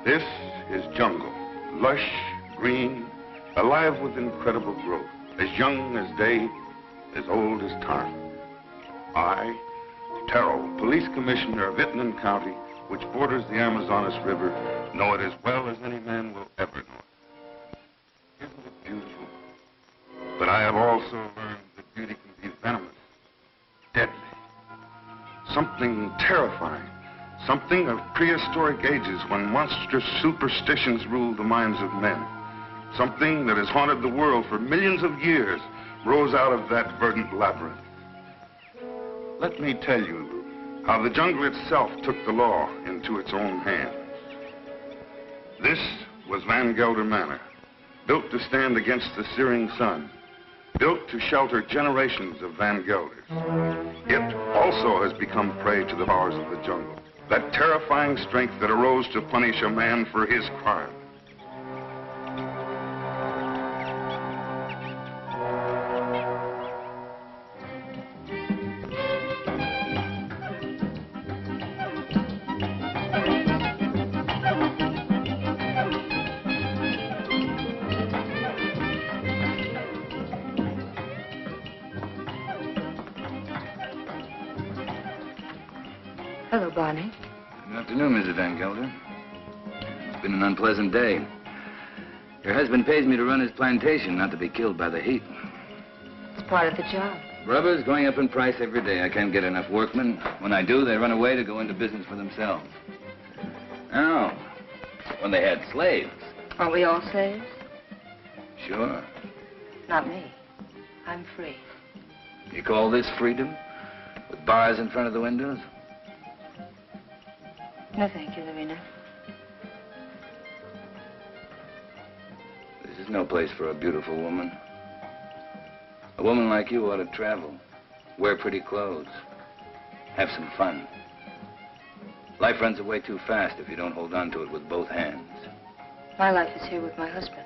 This is jungle, lush, green, alive with incredible growth, as young as day, as old as time. I, Terrell, police commissioner of Itnan County, which borders the Amazonas River, know it as well as any man will ever know it. Isn't it beautiful? But I have also learned that beauty can be venomous, deadly, something terrifying. Something of prehistoric ages when monstrous superstitions ruled the minds of men. Something that has haunted the world for millions of years rose out of that verdant labyrinth. Let me tell you how the jungle itself took the law into its own hands. This was Van Gelder Manor, built to stand against the searing sun, built to shelter generations of Van Gelders. It also has become prey to the powers of the jungle. That terrifying strength that arose to punish a man for his crime. Hello, Barney. Good afternoon, Mrs. Van Gelder. It's been an unpleasant day. Your husband pays me to run his plantation, not to be killed by the heat. It's part of the job. Rubber's going up in price every day. I can't get enough workmen. When I do, they run away to go into business for themselves. Oh, when they had slaves. Aren't we all slaves? Sure. Not me. I'm free. You call this freedom? With bars in front of the windows? No, thank you, Lorena. This is no place for a beautiful woman. A woman like you ought to travel, wear pretty clothes, have some fun. Life runs away too fast if you don't hold on to it with both hands. My life is here with my husband.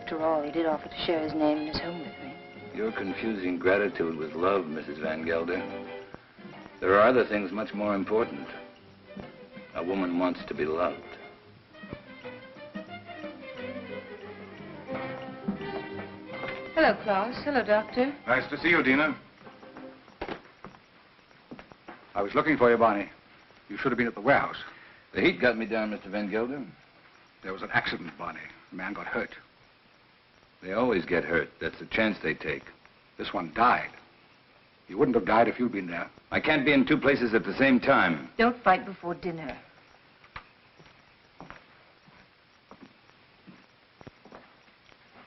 After all, he did offer to share his name and his home with me. You're confusing gratitude with love, Mrs. Van Gelder. There are other things much more important. A woman wants to be loved. Hello, Klaus. Hello, Doctor. Nice to see you, Dina. I was looking for you, Barney. You should have been at the warehouse. The heat got me down, Mr. Van Gelder. There was an accident, Barney. A man got hurt. They always get hurt. That's the chance they take. This one died. He wouldn't have died if you'd been there. I can't be in two places at the same time. Don't fight before dinner.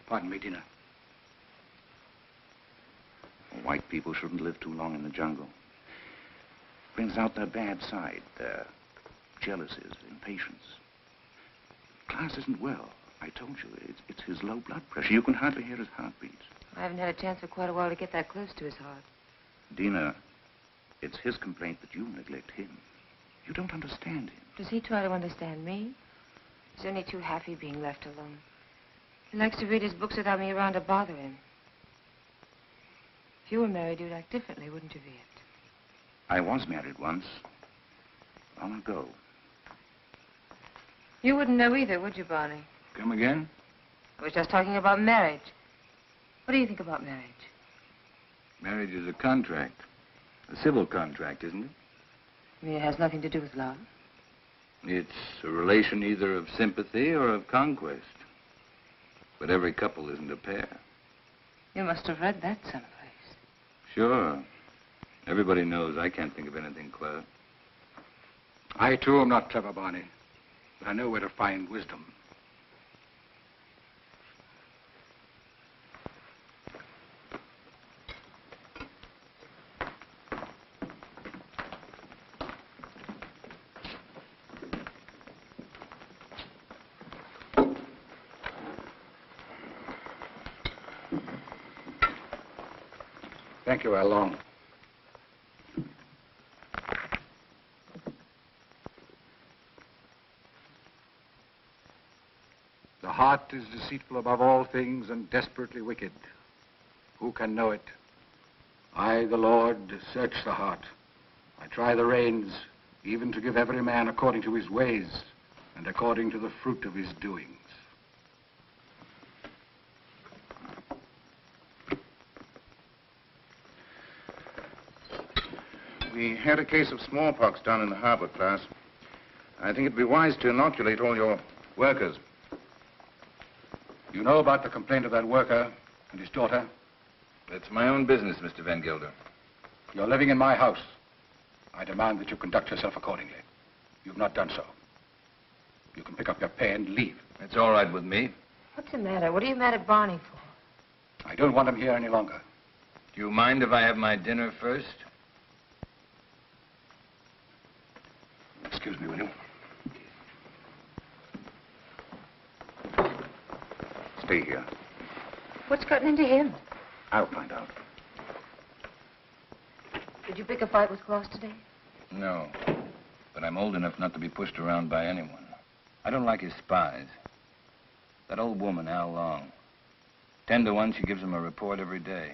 Pardon me, Dina. White people shouldn't live too long in the jungle. Brings out their bad side, their jealousies, impatience. Klaus isn't well. I told you, it's his low blood pressure. You can hardly hear his heartbeats. I haven't had a chance for quite a while to get that close to his heart. Dina, it's his complaint that you neglect him. You don't understand him. Does he try to understand me? He's only too happy being left alone. He likes to read his books without me around to bother him. If you were married, you'd act differently, wouldn't you, Viet? I was married once. Long ago. You wouldn't know either, would you, Barney? Come again? I was just talking about marriage. What do you think about marriage? Marriage is a contract. A civil contract, isn't it? You mean it has nothing to do with love? It's a relation either of sympathy or of conquest. But every couple isn't a pair. You must have read that someplace. Sure. Everybody knows I can't think of anything clever. I, too, am not clever, Barney. But I know where to find wisdom. Thank you, Along. The heart is deceitful above all things and desperately wicked. Who can know it? I, the Lord, search the heart. I try the reins, even to give every man according to his ways and according to the fruit of his doings. We had a case of smallpox down in the harbor, class. I think it'd be wise to inoculate all your workers. You know about the complaint of that worker and his daughter? It's my own business, Mr. Van Gelder. You're living in my house. I demand that you conduct yourself accordingly. You've not done so. You can pick up your pay and leave. It's all right with me. What's the matter? What are you mad at Barney for? I don't want him here any longer. Do you mind if I have my dinner first? Excuse me, will you? Stay here. What's gotten into him? I'll find out. Did you pick a fight with Claus today? No. But I'm old enough not to be pushed around by anyone. I don't like his spies. That old woman, Al Long. 10 to 1, she gives him a report every day.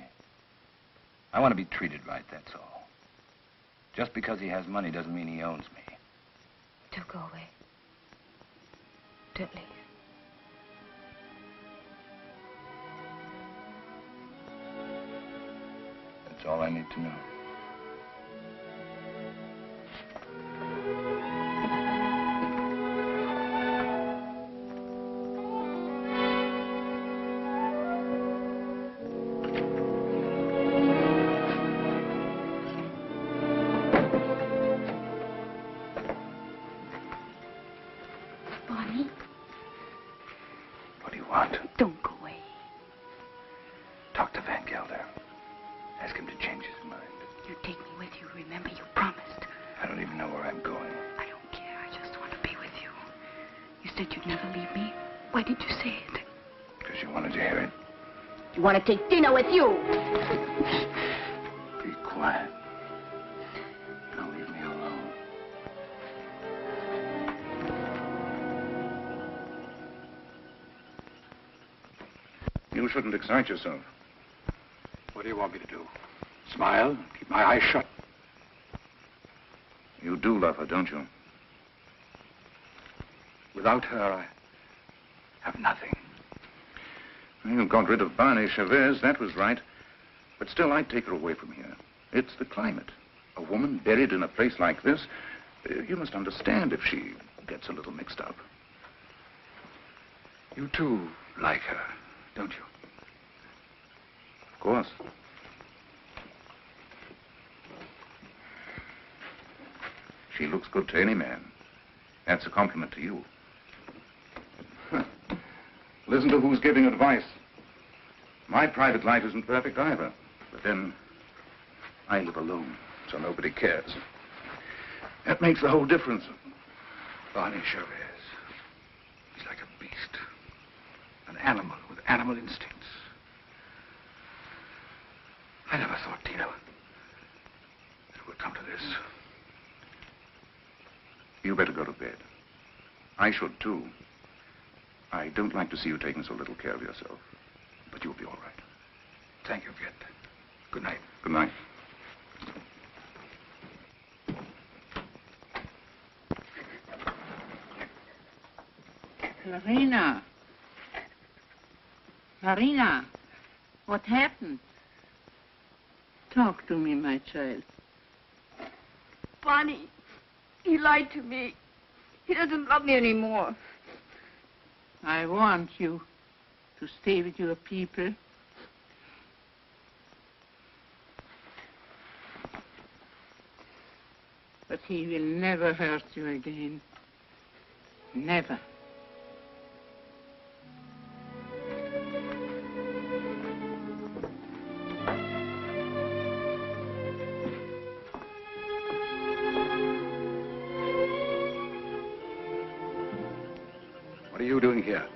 I want to be treated right, that's all. Just because he has money doesn't mean he owns me. Don't go away. Don't leave. That's all I need to know. Barney, What do you want? don't go away. Talk to Van Gelder. Ask him to change his mind. You take me with you. Remember, you promised. I don't even know where I'm going. I don't care. I just want to be with you. You said you'd never leave me. Why did you say it? Because you wanted to hear it. You want to take dinner with you. Be quiet. Now leave me alone. You shouldn't excite yourself. What do you want me to do? Smile? Keep my eyes shut? You do love her, don't you? Without her, I have nothing. You got rid of Barney Chavez, that was right. But still, I'd take her away from here. It's the climate. A woman buried in a place like this, you must understand if she gets a little mixed up. You too like her, don't you? Of course. She looks good to any man. That's a compliment to you. Listen to who's giving advice. My private life isn't perfect either. But then, I live alone, so nobody cares. That makes the whole difference. Barney Chavez. He's like a beast. An animal with animal instincts. I never thought, Tina, it would come to this. You better go to bed. I should, too. I don't like to see you taking so little care of yourself. But you'll be all right. Thank you, Kit. Good night. Good night. Marina. Marina, what happened? Talk to me, my child. Barney, he lied to me. He doesn't love me anymore. I want you to stay with your people. But he will never hurt you again. Never. What are you doing here?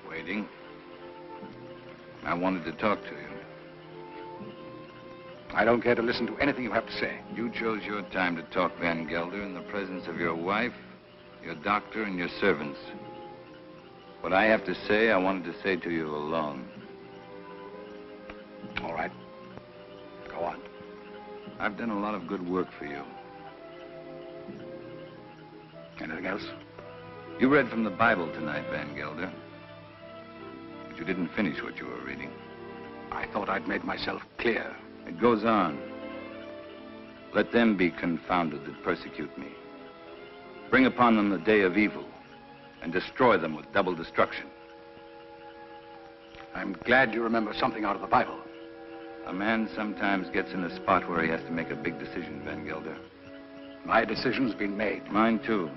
Waiting. I wanted to talk to you. I don't care to listen to anything you have to say. You chose your time to talk, Van Gelder, in the presence of your wife, your doctor, and your servants. What I have to say, I wanted to say to you alone. All right. Go on. I've done a lot of good work for you. Anything else? You read from the Bible tonight, Van Gelder. But you didn't finish what you were reading. I thought I'd made myself clear. It goes on. Let them be confounded that persecute me. Bring upon them the day of evil and destroy them with double destruction. I'm glad you remember something out of the Bible. A man sometimes gets in a spot where he has to make a big decision, Van Gelder. My decision's been made. Mine, too.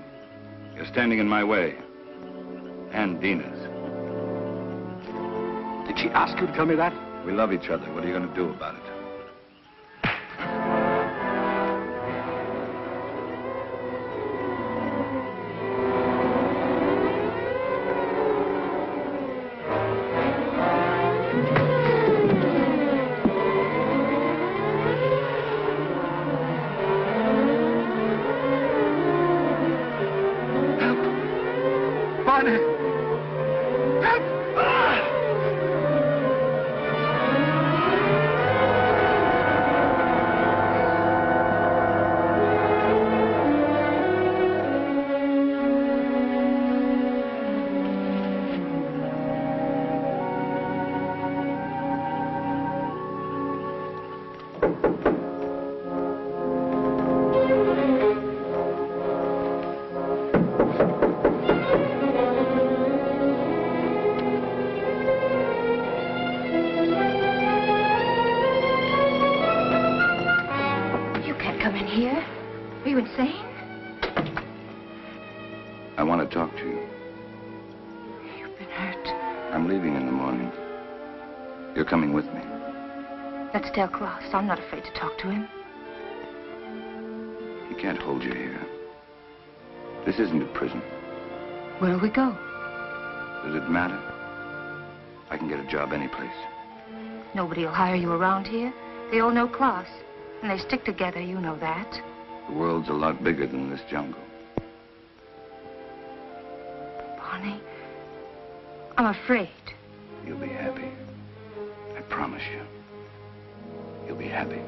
You're standing in my way. And Dina's. Did she ask you to tell me that? We love each other. What are you going to do about it? I want to talk to you. You've been hurt. I'm leaving in the morning. You're coming with me. Let's tell Klaus. I'm not afraid to talk to him. He can't hold you here. This isn't a prison. Where'll we go? Does it matter? I can get a job anyplace. Nobody will hire you around here. They all know Klaus. And they stick together, you know that. The world's a lot bigger than this jungle. Barney, I'm afraid. You'll be happy. I promise you. You'll be happy.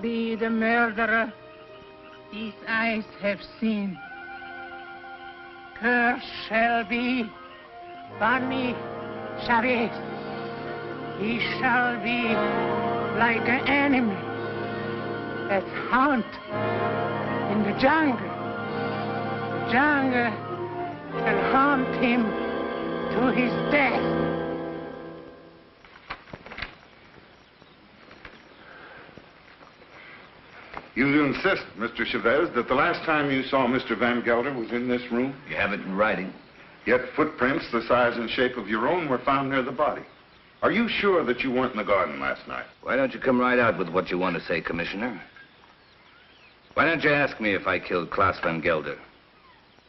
Be the murderer these eyes have seen. Cursed shall be Barney Chavez. He shall be like an enemy that hunt in the jungle. The jungle shall hunt him to his death. You insist, Mr. Chavez, that the last time you saw Mr. Van Gelder was in this room? You have it in writing. Yet footprints the size and shape of your own were found near the body. Are you sure that you weren't in the garden last night? Why don't you come right out with what you want to say, Commissioner? Why don't you ask me if I killed Klaus Van Gelder?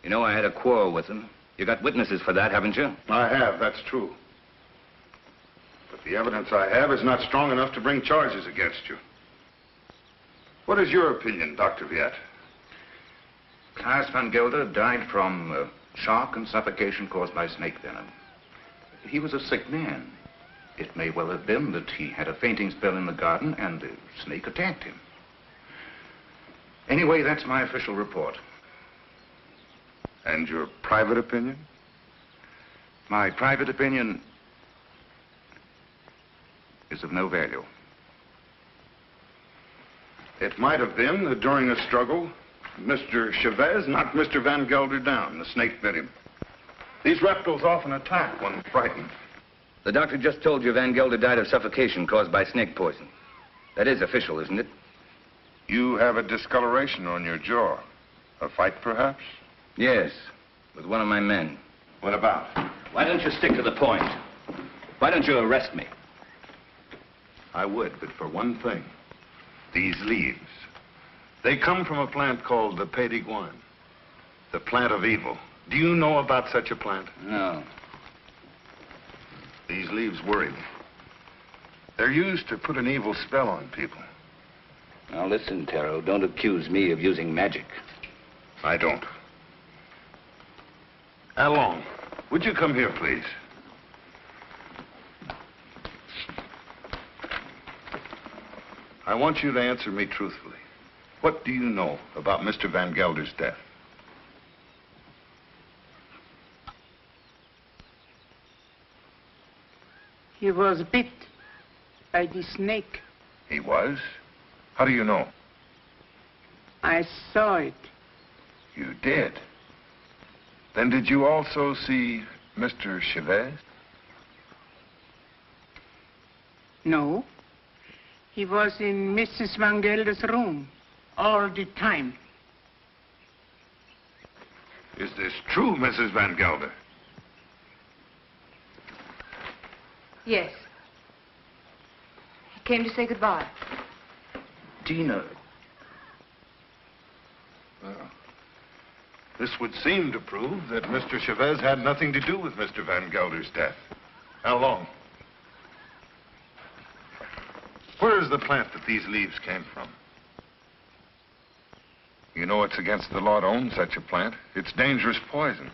You know I had a quarrel with him. You got witnesses for that, haven't you? I have, that's true. But the evidence I have is not strong enough to bring charges against you. What is your opinion, Dr. Viet? Klaus Van Gelder died from shock and suffocation caused by snake venom. He was a sick man. It may well have been that he had a fainting spell in the garden and the snake attacked him. Anyway, that's my official report. And your private opinion? My private opinion is of no value. It might have been that during a struggle, Mr. Chavez knocked Mr. Van Gelder down. The snake bit him. These reptiles often attack when frightened. The doctor just told you Van Gelder died of suffocation caused by snake poison. That is official, isn't it? You have a discoloration on your jaw. A fight, perhaps? Yes, with one of my men. What about? Why don't you stick to the point? Why don't you arrest me? I would, but for one thing. These leaves. They come from a plant called the Pays d'Iguane, the plant of evil. Do you know about such a plant? No. These leaves worry me. They're used to put an evil spell on people. Now listen, Taro, don't accuse me of using magic. I don't. Along, would you come here, please? I want you to answer me truthfully. What do you know about Mr. Van Gelder's death? He was bit by the snake. He was? How do you know? I saw it. You did? Then did you also see Mr. Chavez? No. He was in Mrs. Van Gelder's room all the time. Is this true, Mrs. Van Gelder? Yes. He came to say goodbye. Dina. Well, this would seem to prove that Mr. Chavez had nothing to do with Mr. Van Gelder's death. How long? Where is the plant that these leaves came from? You know it's against the law to own such a plant. It's dangerous poison.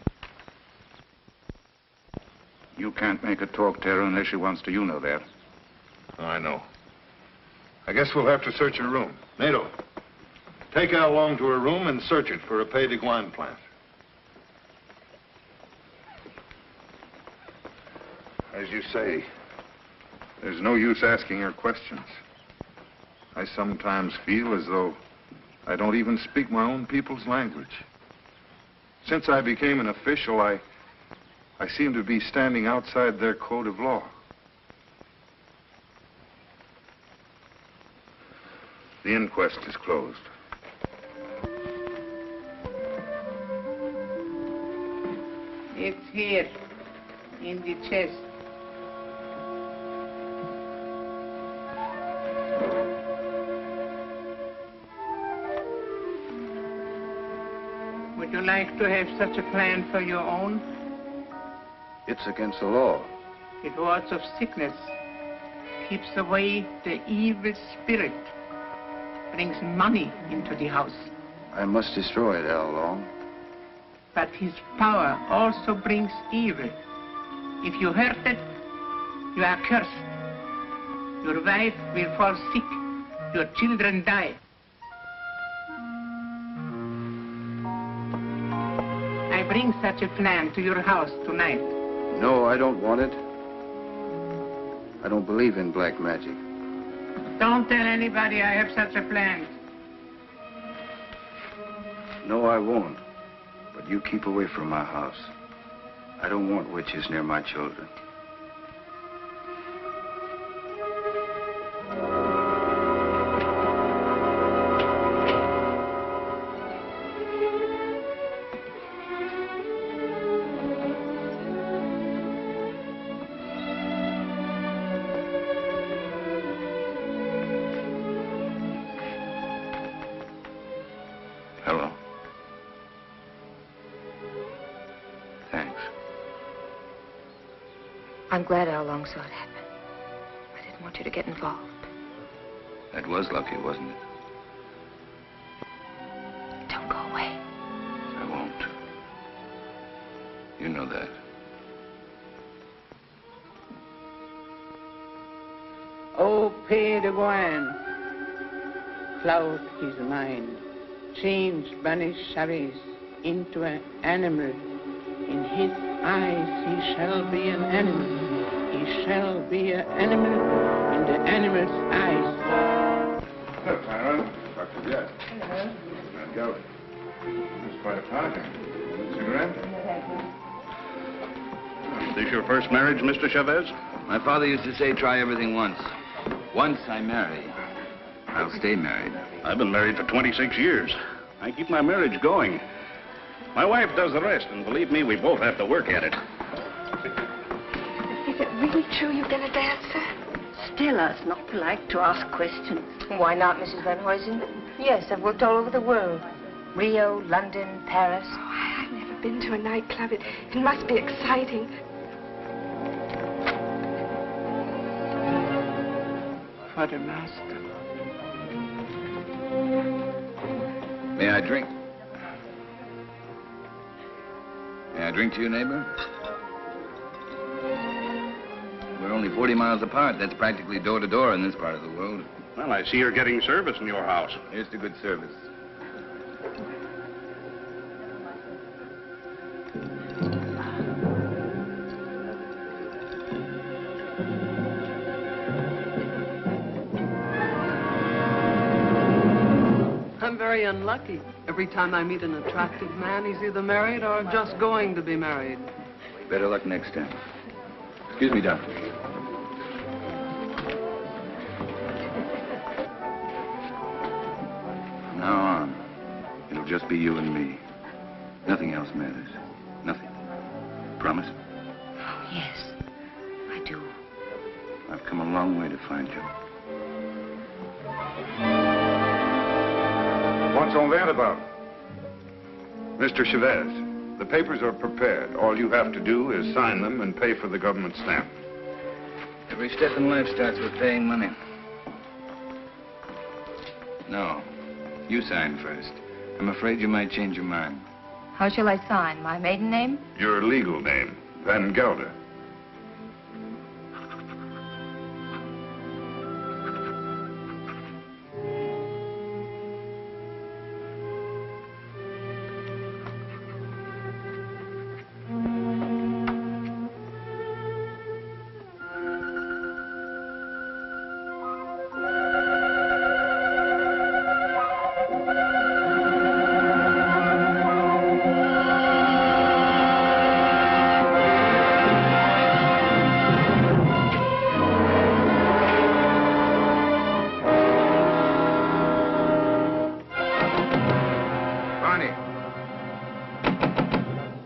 You can't make her talk, Tara, unless she wants to. You know that. I know. I guess we'll have to search her room. Nato, take Al along to her room and search it for a Pays d'Iguane plant. As you say, there's no use asking her questions. I sometimes feel as though I don't even speak my own people's language. Since I became an official, I seem to be standing outside their code of law. The inquest is closed. It's here, in the chest. Would you like to have such a plan for your own? It's against the law. It wards of sickness, keeps away the evil spirit, brings money into the house. I must destroy it, Al Long. But his power also brings evil. If you hurt it, you are cursed. Your wife will fall sick. Your children die. I bring such a plan to your house tonight. No, I don't want it. I don't believe in black magic. Don't tell anybody I have such a plan. No, I won't. But you keep away from my house. I don't want witches near my children. Hello. Thanks. I'm glad Al Long saw it happen. I didn't want you to get involved. That was lucky, wasn't it? Don't go away. I won't. You know that. Oh, Pays d'Iguane, cloud his mind, change banish Chavez into an animal. In his eyes he shall be an animal. He shall be an animal in the animal's eyes. Hello, Tara. Dr. Jett. Hello. Van Gelder. It's quite a party. Cigarette? Is this your first marriage, Mr. Chavez? My father used to say, try everything once. Once I marry, I'll stay married. I've been married for 26 years. I keep my marriage going. My wife does the rest, and believe me, we both have to work at it. Is it really true you've been a dancer? Stella is not polite to ask questions. Why not, Mrs. Van Huysen? Yes, I've worked all over the world. Rio, London, Paris. Oh, I've never been to a nightclub. It must be exciting. For the master. May I drink? May I drink to you, neighbor? We're only 40 miles apart. That's practically door to door in this part of the world. Well, I see you're getting service in your house. Here's to good service. I'm very unlucky. Every time I meet an attractive man, he's either married or just going to be married. Better luck next time. Excuse me, doctor. From now on, it'll just be you and me. Nothing else matters. Nothing. Promise? Oh, yes, I do. I've come a long way to find you. What's all that about? Mr. Chavez, the papers are prepared. All you have to do is sign them and pay for the government stamp. Every step in life starts with paying money. No, you sign first. I'm afraid you might change your mind. How shall I sign? My maiden name? Your legal name, Van Gelder.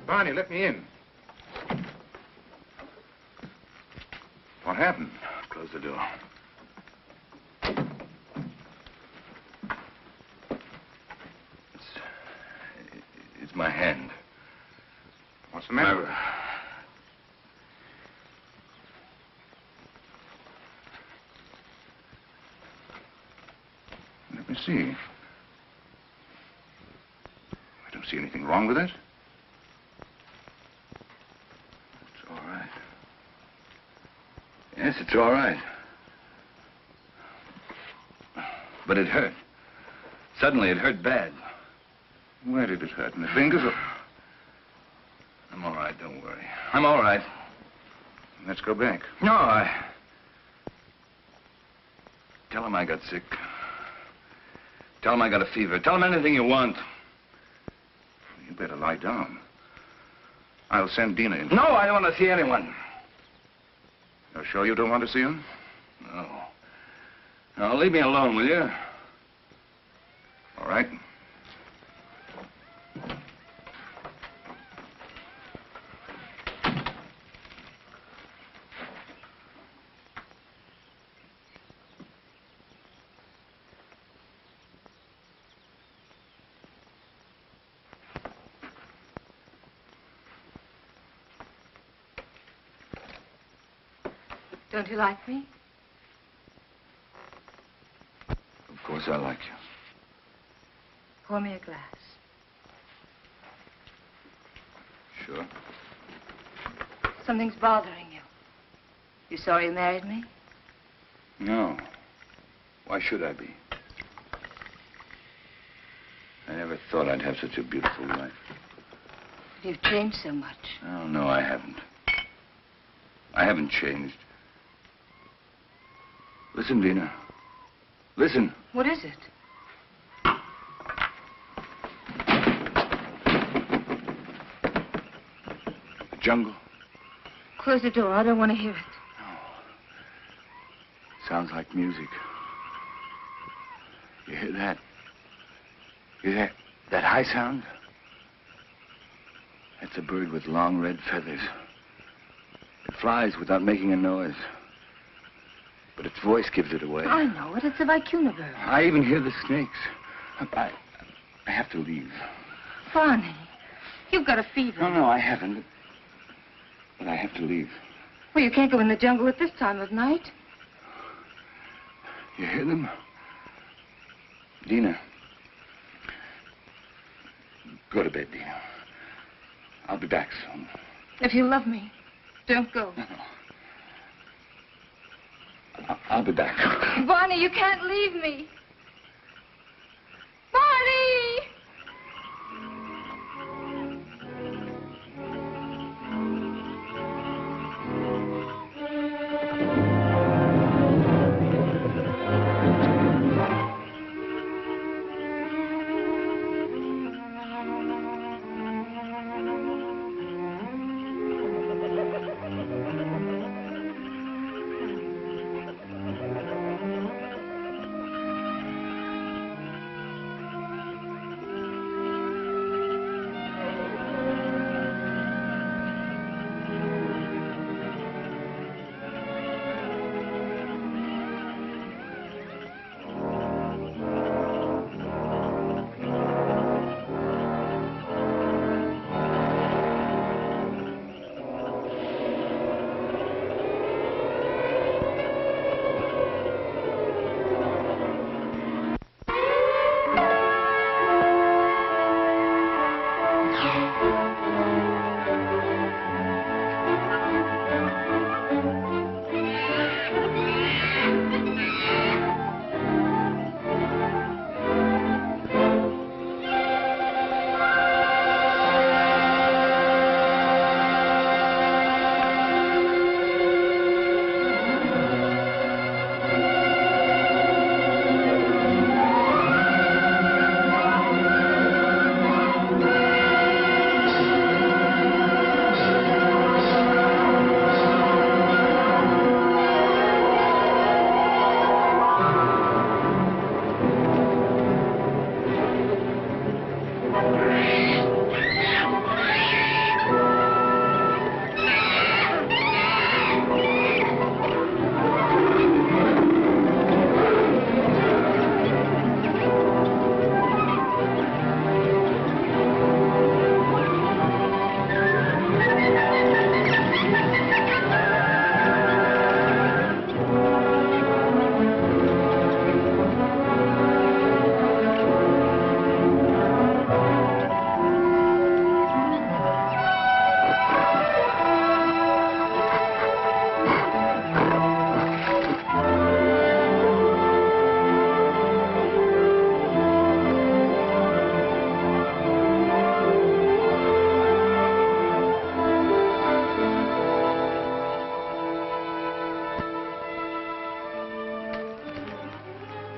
Barney, let me in. What happened? Close the door. It's my hand. What's the matter? Let me see. I don't see anything wrong with it. It's all right. Yes, it's all right. But it hurt. Suddenly, it hurt bad. Where did it hurt? In the fingers or... I'm all right, don't worry. I'm all right. Let's go back. No, Tell him I got sick. Tell him I got a fever. Tell him anything you want. You better lie down. I'll send Dina in. No, I don't want to see anyone. You're sure you don't want to see him? No. No, leave me alone, will you? All right. Don't you like me? Of course I like you. Pour me a glass. Sure. Something's bothering you. You sorry you married me? No. Why should I be? I never thought I'd have such a beautiful life. But you've changed so much. Oh, no, I haven't. I haven't changed. Listen, Dina. Listen. What is it? The jungle. Close the door. I don't want to hear it. Sounds like music. You hear that? You hear that high sound? That's a bird with long red feathers. It flies without making a noise. But its voice gives it away. I know it. It's the vicuna bird. I even hear the snakes. I have to leave. Barney, you've got a fever. No, I haven't. But I have to leave. Well, you can't go in the jungle at this time of night. You hear them? Dina. Go to bed, Dina. I'll be back soon. If you love me, don't go. No. I'll be back. Barney, you can't leave me. Barney!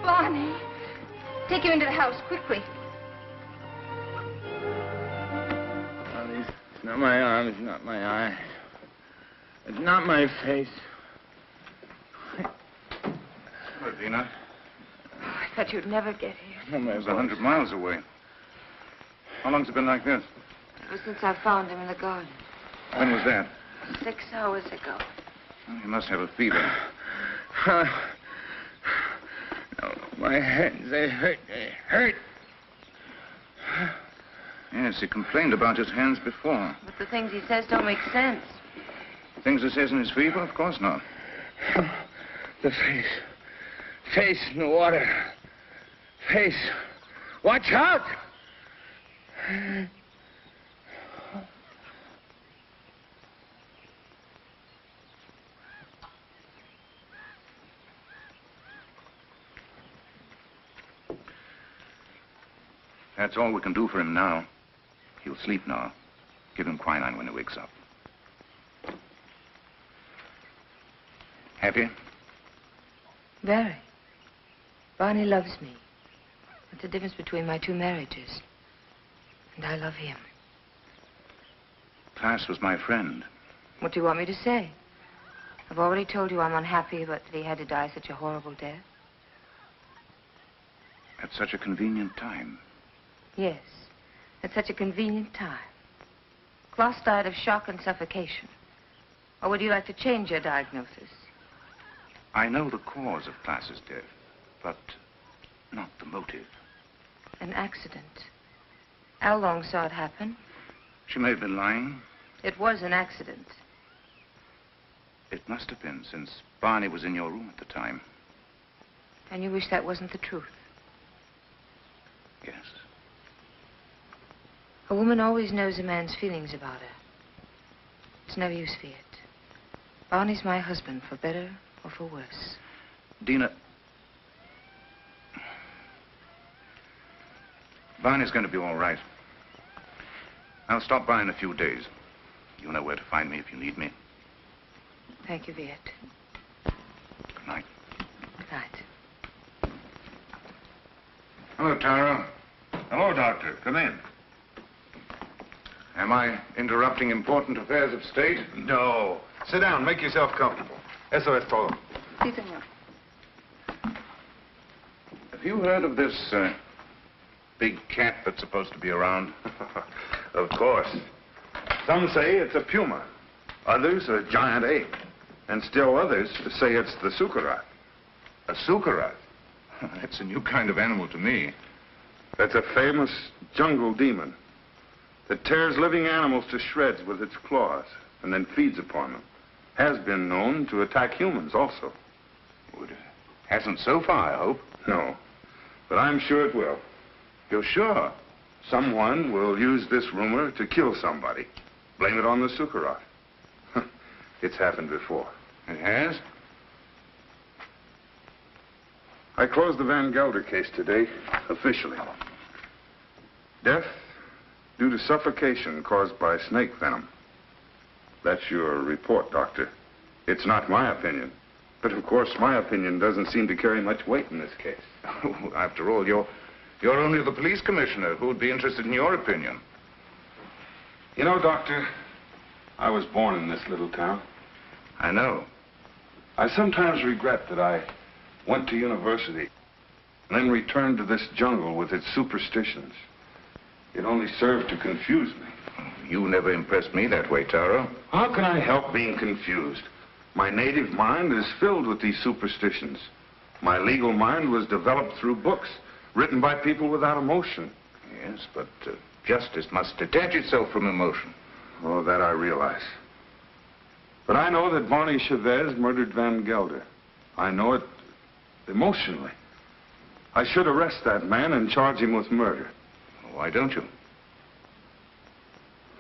Barney, take him into the house, quickly. It's not my arm, it's not my eye. It's not my face. Hello, Dina. I thought you'd never get here. Oh, my It's 100 miles away. How long's it been like this? Ever since I found him in the garden. When was that? 6 hours ago. Well, you must have a fever. No, my hands, they hurt. They hurt. Yes, he complained about his hands before. But the things he says don't make sense. Things he says in his fever? Of course not. The face. Face in the water. Face. Watch out! That's all we can do for him now. He'll sleep now. Give him quinine when he wakes up. Happy? Very. Barney loves me. That's the difference between my 2 marriages. And I love him. Klaas was my friend. What do you want me to say? I've already told you I'm unhappy, but that he had to die such a horrible death. At such a convenient time. Yes, at such a convenient time. Klaas died of shock and suffocation. Or would you like to change your diagnosis? I know the cause of Klaas's death, but not the motive. An accident. Al Long saw it happen. She may have been lying. It was an accident. It must have been, since Barney was in your room at the time. And you wish that wasn't the truth? Yes. A woman always knows a man's feelings about her. It's no use, Viet. Barney's my husband, for better or for worse. Dina, Barney's going to be all right. I'll stop by in a few days. You know where to find me if you need me. Thank you, Viet. Good night. Good night. Hello, Tara. Hello, Doctor. Come in. Am I interrupting important affairs of state? No. Sit down. Make yourself comfortable. Eso es todo. Sí, señor. Have you heard of this big cat that's supposed to be around? Of course. Some say it's a puma. Others a giant ape. And still others say it's the sukarat. A sukarat? That's a new kind of animal to me. That's a famous jungle demon that tears living animals to shreds with its claws and then feeds upon them. Has been known to attack humans also. Well, it hasn't so far, I hope. No, but I'm sure it will. You're sure? Someone will use this rumor to kill somebody. Blame it on the sukarat. It's happened before. It has? I closed the Van Gelder case today, officially. Death due to suffocation caused by snake venom. That's your report, Doctor. It's not my opinion. But of course, my opinion doesn't seem to carry much weight in this case. After all, you're only the police commissioner. Who would be interested in your opinion? You know, Doctor, I was born in this little town. I know. I sometimes regret that I went to university and then returned to this jungle with its superstitions. It only served to confuse me. You never impressed me that way, Taro. How can I help being confused? My native mind is filled with these superstitions. My legal mind was developed through books written by people without emotion. Yes, but justice must detach itself from emotion. Oh, that I realize. But I know that Barney Chavez murdered Van Gelder. I know it emotionally. I should arrest that man and charge him with murder. Why don't you?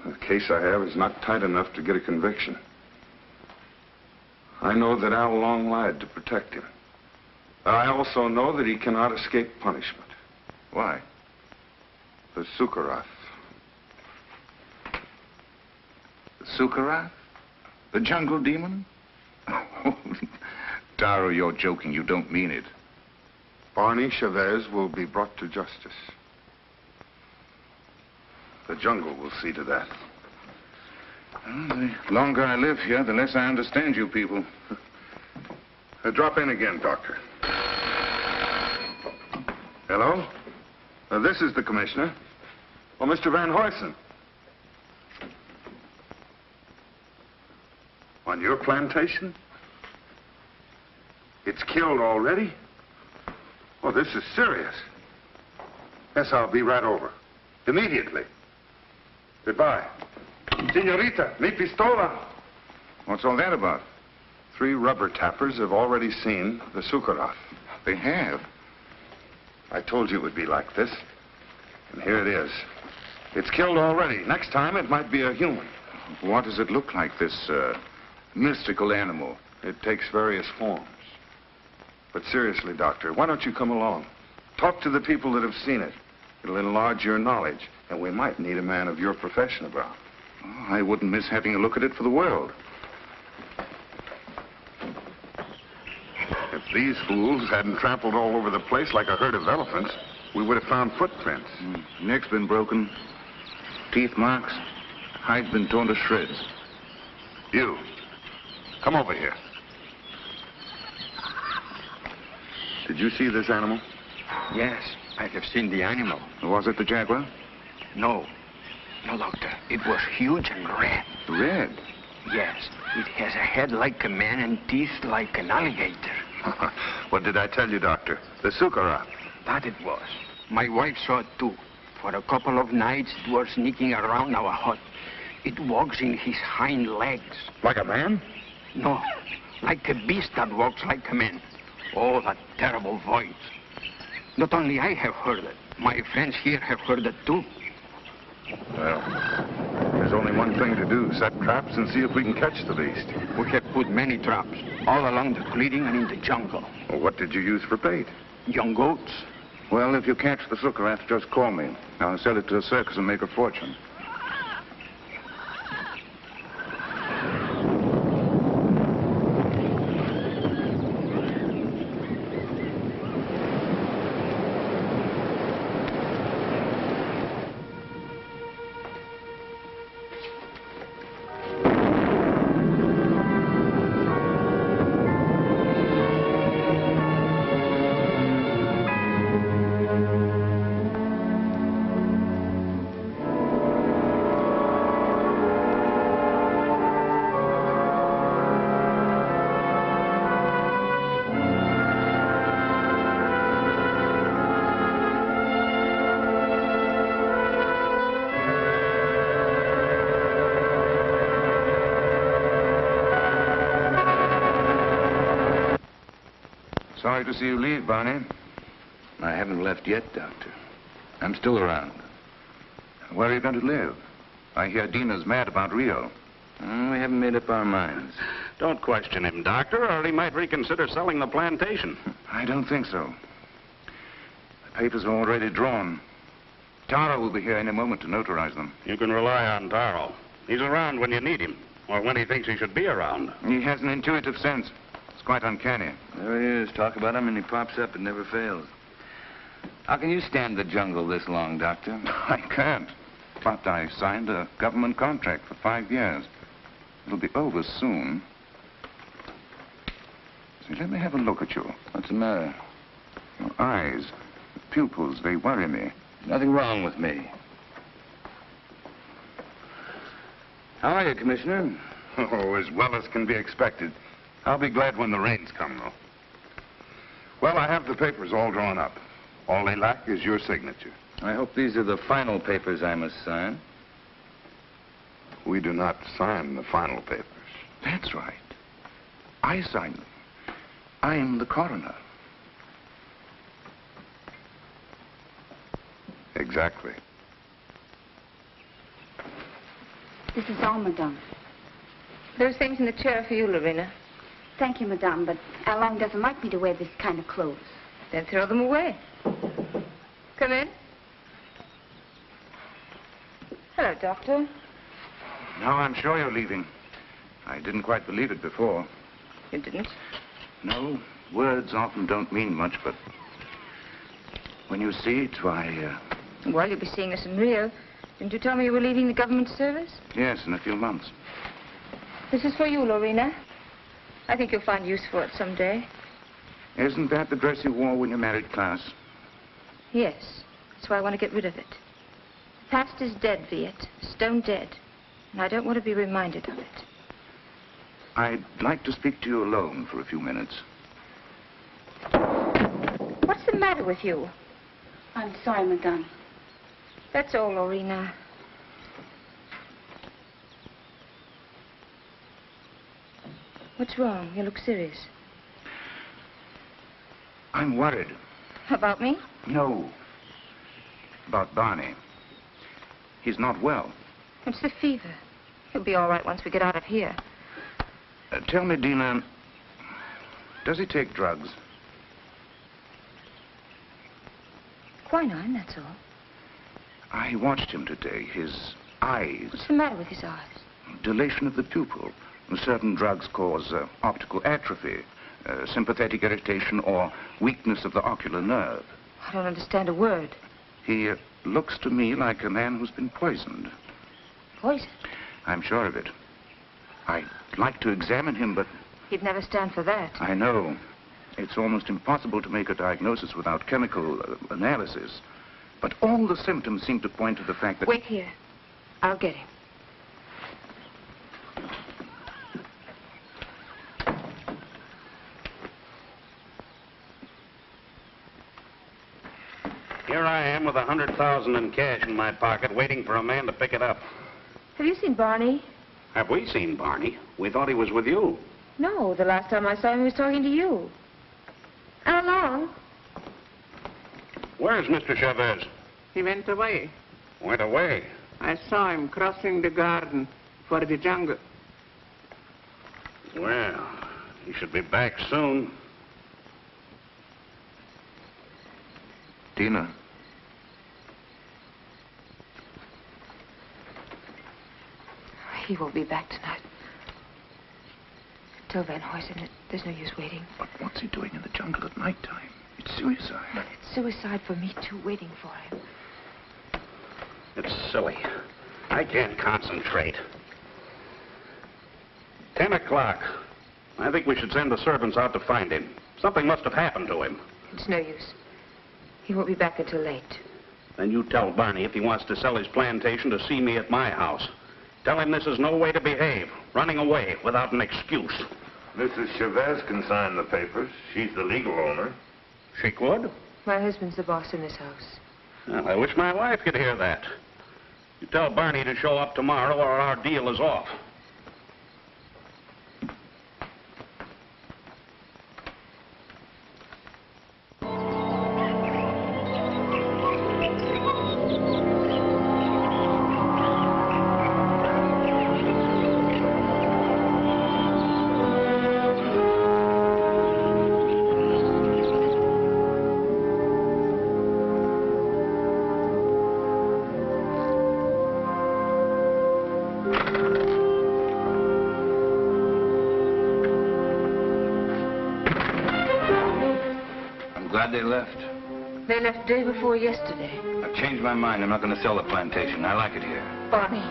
The case I have is not tight enough to get a conviction. I know that Al Long lied to protect him. I also know that he cannot escape punishment. Why? The Sukarat. The Sukarat? The jungle demon? Taro, you're joking. You don't mean it. Barney Chavez will be brought to justice. The jungle will see to that. Well, the longer I live here, the less I understand you people. Drop in again, Doctor. Hello? This is the commissioner. Oh, Mr. Van Huysen. On your plantation? It's killed already? Oh, this is serious. Yes, I'll be right over. Immediately. Goodbye. Senorita, mi pistola. What's all that about? 3 rubber tappers have already seen the Sukarat. They have? I told you it would be like this. And here it is. It's killed already. Next time, it might be a human. What does it look like, this mystical animal? It takes various forms. But seriously, Doctor, why don't you come along? Talk to the people that have seen it. It'll enlarge your knowledge, and we might need a man of your profession about. Oh, I wouldn't miss having a look at it for the world. If these fools hadn't trampled all over the place like a herd of elephants, we would have found footprints. Neck's been broken, teeth marks, hide's been torn to shreds. You, come over here. Did you see this animal? Yes, I have seen the animal. Was it the jaguar? No. No, Doctor. It was huge and red. Red? Yes. It has a head like a man and teeth like an alligator. What did I tell you, Doctor? The sukara. That it was. My wife saw it too. For a couple of nights, it was sneaking around our hut. It walks in his hind legs. Like a man? No, like a beast that walks like a man. Oh, that terrible voice. Not only I have heard it, my friends here have heard it too. Well, there's only one thing to do. Set traps and see if we can catch the beast. We have put many traps, all along the clearing and in the jungle. Well, what did you use for bait? Young goats. Well, if you catch the sukarat, just call me. I'll sell it to a circus and make a fortune. Sorry to see you leave, Barney. I haven't left yet, Doctor. I'm still around. Where are you going to live? I hear Dina's mad about Rio. We haven't made up our minds. Don't question him, Doctor, or he might reconsider selling the plantation. I don't think so. The papers are already drawn. Tara will be here any moment to notarize them. You can rely on Taro. He's around when you need him, or when he thinks he should be around. He has an intuitive sense. It's quite uncanny. There he is. Talk about him and he pops up. It never fails. How can you stand the jungle this long, Doctor? I can't. But I signed a government contract for 5 years. It'll be over soon. See, let me have a look at you. What's the matter? Your eyes, the pupils, they worry me. Nothing wrong with me. How are you, Commissioner? Oh, as well as can be expected. I'll be glad when the rains come, though. Well, I have the papers all drawn up. All they lack is your signature. I hope these are the final papers I must sign. We do not sign the final papers. That's right. I sign them. I'm the coroner. Exactly. This is all, madame. Those things in the chair are for you, Lorena. Thank you, madame, but Alain doesn't like me to wear this kind of clothes. Then throw them away. Come in. Hello, Doctor. Now I'm sure you're leaving. I didn't quite believe it before. You didn't? No, words often don't mean much, but when you see it, why, Well, you'll be seeing us in Rio. Didn't you tell me you were leaving the government service? yes, in a few months. This is for you, Lorena. I think you'll find use for it someday. Isn't that the dress you wore when you married Klaus? Yes. That's why I want to get rid of it. The past is dead, Viet. Stone dead. And I don't want to be reminded of it. I'd like to speak to you alone for a few minutes. What's the matter with you? I'm sorry, madame. That's all, Lorena. What's wrong? You look serious. I'm worried. About me? No. About Barney. He's not well. It's the fever. He'll be all right once we get out of here. Tell me, Dina, does he take drugs? Quinine, that's all. I watched him today. His eyes. What's the matter with his eyes? Dilation of the pupil. Certain drugs cause optical atrophy, sympathetic irritation, or weakness of the ocular nerve. I don't understand a word. He looks to me like a man who's been poisoned. Poison? I'm sure of it. I'd like to examine him, but... He'd never stand for that. I know. It's almost impossible to make a diagnosis without chemical analysis. But all the symptoms seem to point to the fact that... Wait here. I'll get him. Here I am with 100,000 in cash in my pocket, waiting for a man to pick it up. Have you seen Barney? Have we seen Barney? We thought he was with you. No, the last time I saw him, he was talking to you. How long? Where's Mr. Chavez? He went away. Went away. I saw him crossing the garden for the jungle. Well, he should be back soon. Tina. He won't be back tonight. Tell Van Huysen there's no use waiting. But what's he doing in the jungle at night time? It's suicide. But it's suicide for me, too, waiting for him. It's silly. I can't concentrate. 10 o'clock. I think we should send the servants out to find him. Something must have happened to him. It's no use. He won't be back until late. Then you tell Barney if he wants to sell his plantation to see me at my house. Tell him this is no way to behave, running away without an excuse. Mrs. Chavez can sign the papers. She's the legal owner. She could? My husband's the boss in this house. Well, I wish my wife could hear that. You tell Barney to show up tomorrow or our deal is off. Glad they left. They left day before yesterday. I've changed my mind. I'm not going to sell the plantation. I like it here. Barney.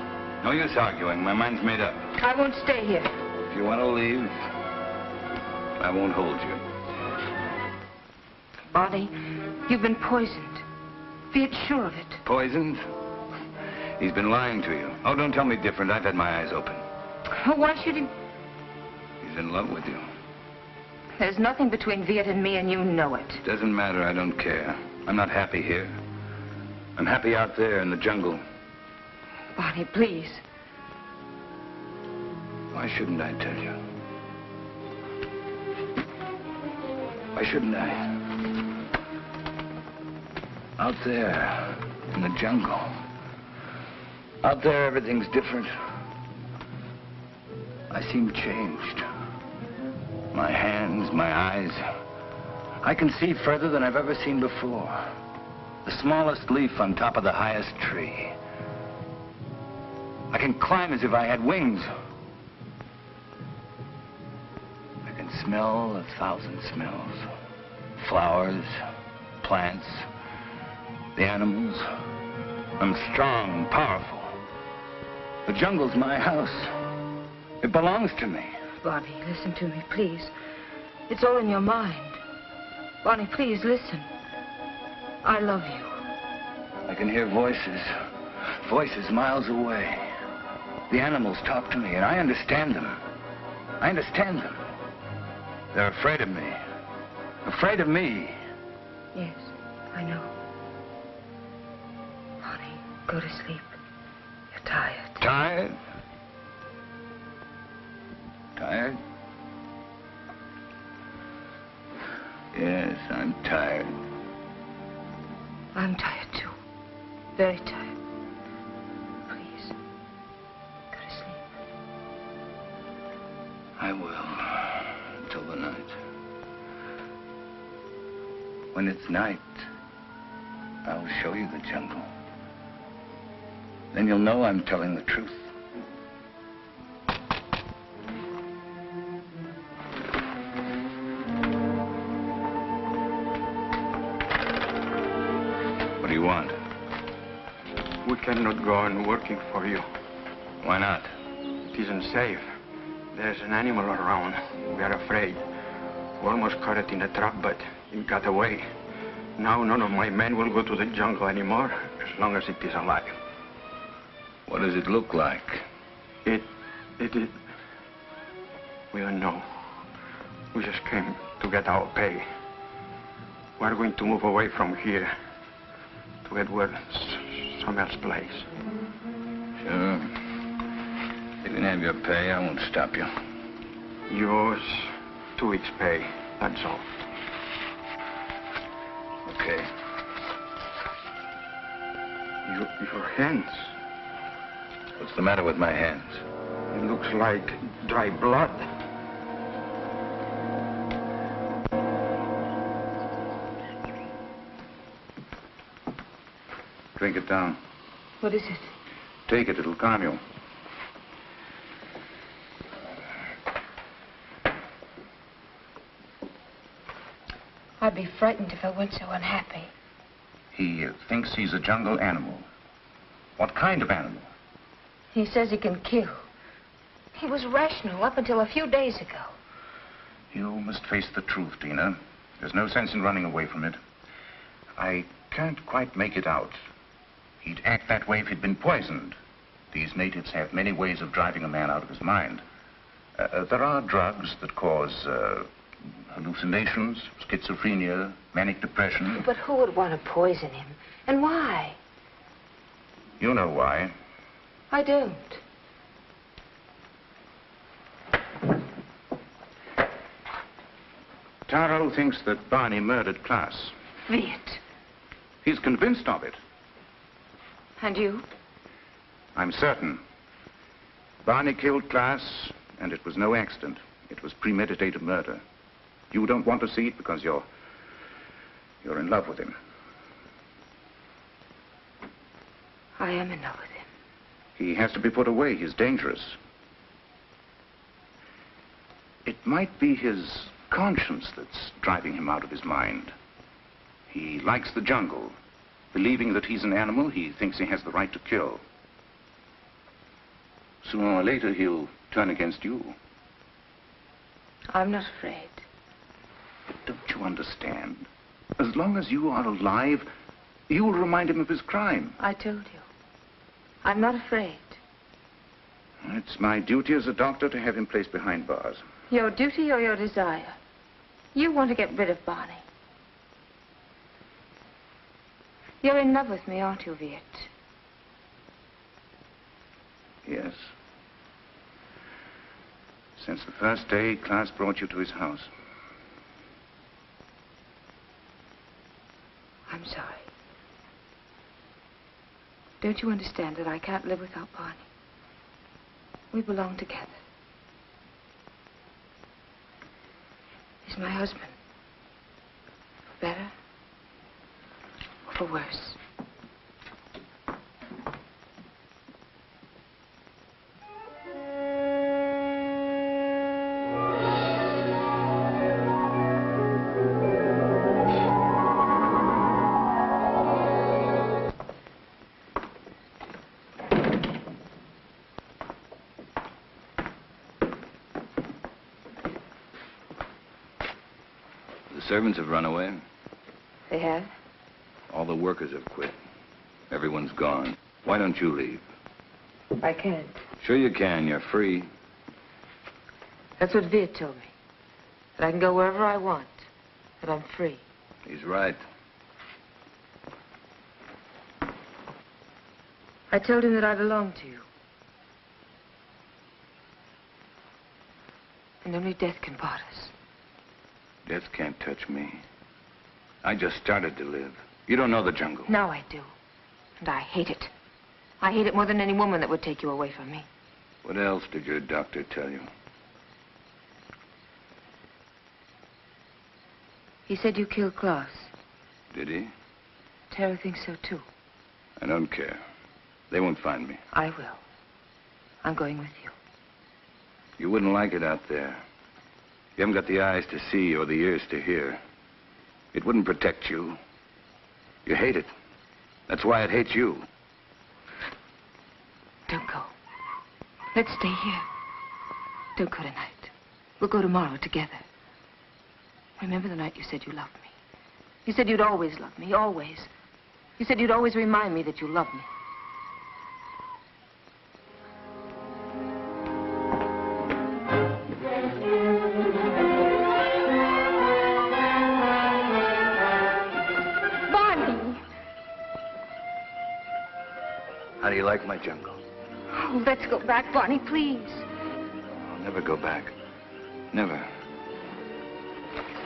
No use arguing. My mind's made up. I won't stay here. If you want to leave, I won't hold you. Barney, you've been poisoned. Be sure of it. Poisoned? He's been lying to you. Oh, don't tell me different. I've had my eyes open. Oh, why should he? He's in love with you. There's nothing between Viet and me, and you know it. Doesn't matter. I don't care. I'm not happy here. I'm happy out there in the jungle. Barney, please. Why shouldn't I tell you? Why shouldn't I? Out there in the jungle. Out there, everything's different. I seem changed. My hands, my eyes. I can see further than I've ever seen before. The smallest leaf on top of the highest tree. I can climb as if I had wings. I can smell 1,000 smells. Flowers, plants, the animals. I'm strong and powerful. The jungle's my house. It belongs to me. Barney, listen to me, please. It's all in your mind. Barney, please, listen. I love you. I can hear voices. Voices miles away. The animals talk to me, and I understand them. I understand them. They're afraid of me. Afraid of me. Yes, I know. Barney, go to sleep. You're tired. Tired? Tired? Yes, I'm tired. I'm tired, too. Very tired. Please, go to sleep. I will, until the night. When it's night, I'll show you the jungle. Then you'll know I'm telling the truth. What do you want? We cannot go on working for you. Why not? It isn't safe. There's an animal around. We are afraid. We almost caught it in a trap, but it got away. Now none of my men will go to the jungle anymore, as long as it is alive. What does it look like? It is... We don't know. We just came to get our pay. We're going to move away from here. to Edward Sommer's place. Sure. You can have your pay. I won't stop you. Yours, 2 weeks' pay. That's all. Okay. Your hands. What's the matter with my hands? It looks like dry blood. Drink it down. What is it? Take it, it'll calm you. I'd be frightened if I weren't so unhappy. He thinks he's a jungle animal. What kind of animal? He says he can kill. He was rational up until a few days ago. You must face the truth, Dina. There's no sense in running away from it. I can't quite make it out. He'd act that way if he'd been poisoned. These natives have many ways of driving a man out of his mind. There are drugs that cause hallucinations, schizophrenia, manic depression. But who would want to poison him? And why? You know why. I don't. Taro thinks that Barney murdered Klaas. Viet. He's convinced of it. And you? I'm certain. Barney killed Klaas, and it was no accident. It was premeditated murder. You don't want to see it because you're in love with him. I am in love with him. He has to be put away. He's dangerous. It might be his conscience that's driving him out of his mind. He likes the jungle. Believing that he's an animal, he thinks he has the right to kill. Sooner or later, he'll turn against you. I'm not afraid. But don't you understand? As long as you are alive, you'll remind him of his crime. I told you. I'm not afraid. It's my duty as a doctor to have him placed behind bars. Your duty or your desire? You want to get rid of Barney. You're in love with me, aren't you, Viet? Yes. Since the first day Klaas brought you to his house. I'm sorry. Don't you understand that I can't live without Barney? We belong together. He's my husband. For better or for worse. The servants have run away. They have? All the workers have quit. Everyone's gone. Why don't you leave? I can't. Sure you can. You're free. That's what Viet told me. That I can go wherever I want. That I'm free. He's right. I told him that I belonged to you. And only death can part us. Death can't touch me. I just started to live. You don't know the jungle. Now I do. And I hate it. I hate it more than any woman that would take you away from me. What else did your doctor tell you? He said you killed Klaas. Did he? Tara thinks so, too. I don't care. They won't find me. I will. I'm going with you. You wouldn't like it out there. You haven't got the eyes to see or the ears to hear. It wouldn't protect you. You hate it. That's why it hates you. Don't go. Let's stay here. Don't go tonight. We'll go tomorrow together. Remember the night you said you loved me? You said you'd always love me, always. You said you'd always remind me that you loved me. How do you like my jungle? Oh, let's go back, Barney, please. I'll never go back. Never.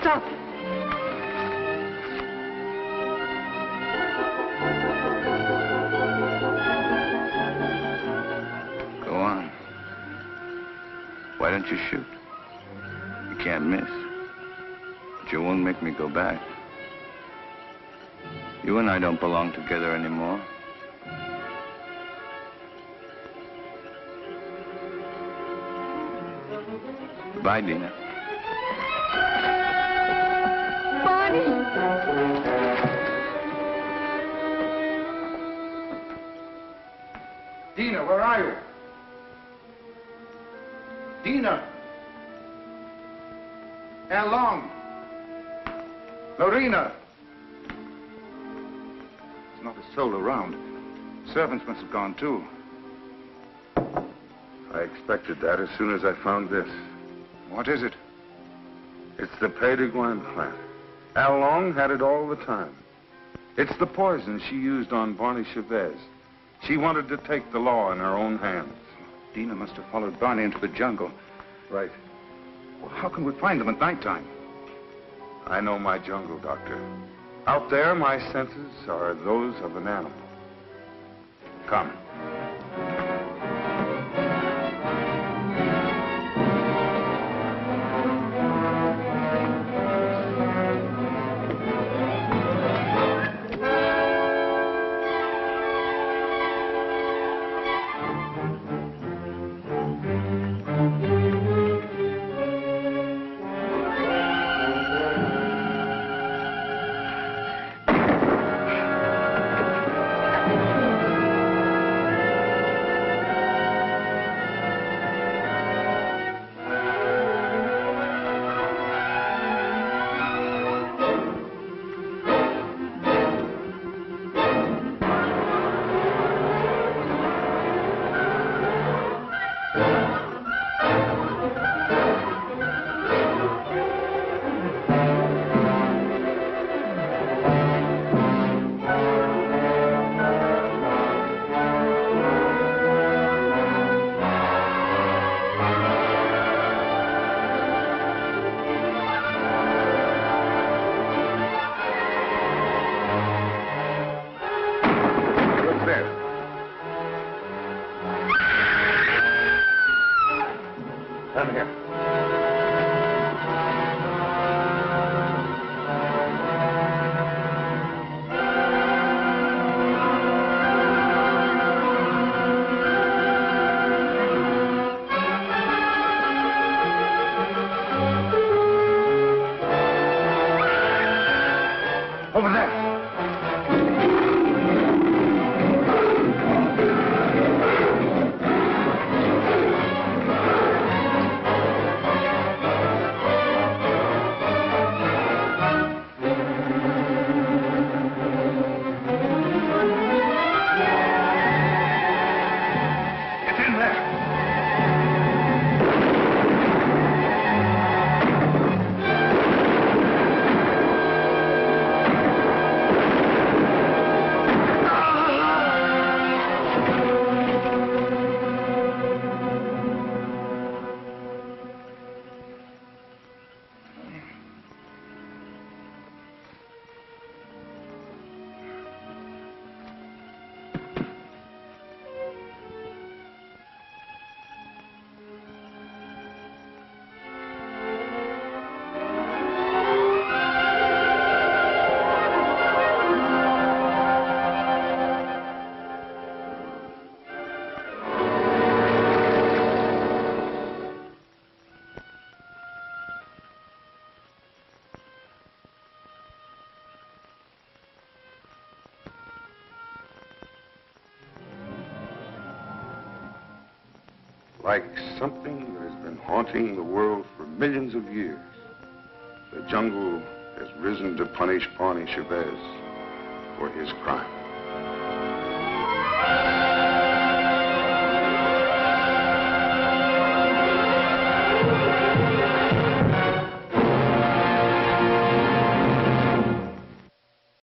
Stop. Go on. Why don't you shoot? You can't miss. But you won't make me go back. You and I don't belong together anymore. Goodbye, Dina. Barney! Dina, where are you? Dina! How long? Lorena! There's not a soul around. Servants must have gone too. I expected that as soon as I found this. What is it? It's the Pays de Guin plant. Al Long had it all the time. It's the poison she used on Barney Chavez. She wanted to take the law in her own hands. Dina must have followed Barney into the jungle. Right. Well, how can we find them at nighttime? I know my jungle, Doctor. Out there, my senses are those of an animal. Come. Come here. Over there. Like something that has been haunting the world for millions of years, the jungle has risen to punish Barney Chavez for his crime.